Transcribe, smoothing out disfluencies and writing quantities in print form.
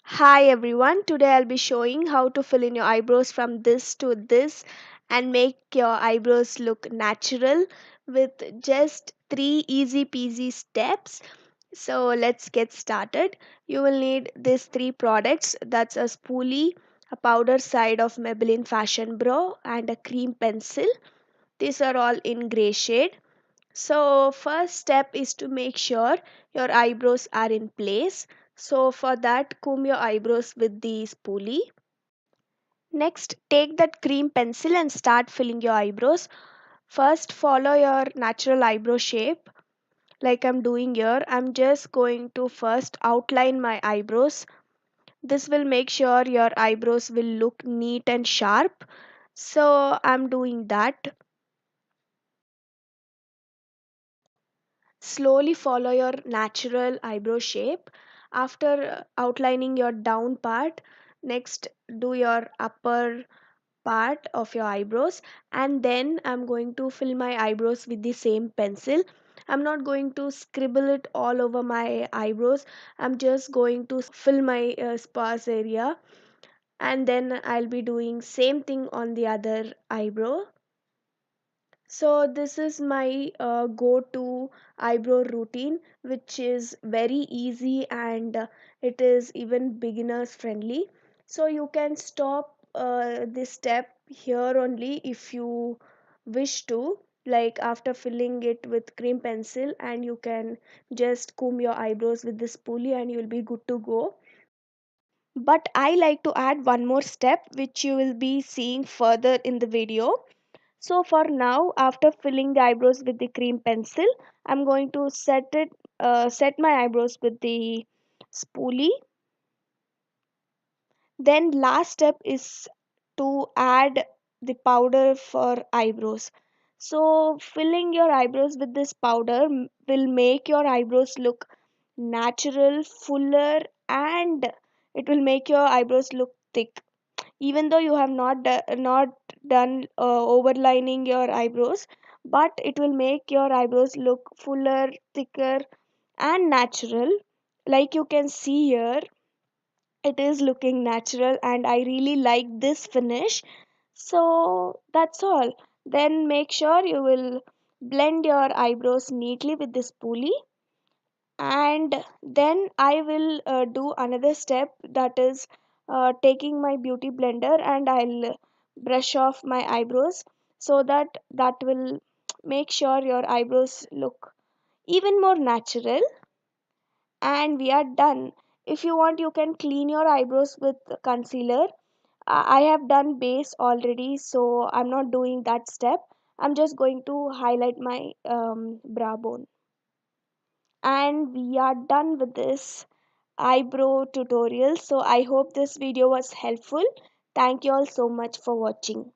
Hi everyone, today I'll be showing how to fill in your eyebrows from this to this and make your eyebrows look natural with just three easy peasy steps. So let's get started. You will need these three products, that's a spoolie, a powder side of Maybelline Fashion Brow, and a cream pencil. These are all in gray shade. So, first step is to make sure your eyebrows are in place. So, for that, comb your eyebrows with the spoolie. Next, take that cream pencil and start filling your eyebrows. First, follow your natural eyebrow shape, like I'm doing here. I'm just going to first outline my eyebrows. This will make sure your eyebrows will look neat and sharp. So, I'm doing that. Slowly follow your natural eyebrow shape. After outlining your down part, next do your upper part of your eyebrows, and then I'm going to fill my eyebrows with the same pencil. I'm not going to scribble it all over my eyebrows. I'm just going to fill my sparse area, and then I'll be doing same thing on the other eyebrow. So this is my go-to eyebrow routine, which is very easy and it is even beginners friendly. So you can stop this step here only if you wish to, like after filling it with cream pencil, and you can just comb your eyebrows with this spoolie and you'll be good to go. But I like to add one more step which you will be seeing further in the video. So for now, after filling the eyebrows with the cream pencil, I'm going to set my eyebrows with the spoolie. Then last step is to add the powder for eyebrows. So filling your eyebrows with this powder will make your eyebrows look natural, fuller, and it will make your eyebrows look thick. Even though you have not done overlining your eyebrows, but it will make your eyebrows look fuller, thicker, and natural. Like you can see here, it is looking natural and I really like this finish. So that's all. Then make sure you will blend your eyebrows neatly with this pulley, and then I will do another step, that is taking my beauty blender and I'll brush off my eyebrows, so that will make sure your eyebrows look even more natural. And we are done. If you want, you can clean your eyebrows with concealer. I have done base already, so I'm not doing that step. I'm just going to highlight my brow bone, and we are done with this eyebrow tutorial. So I hope this video was helpful. Thank you all so much for watching.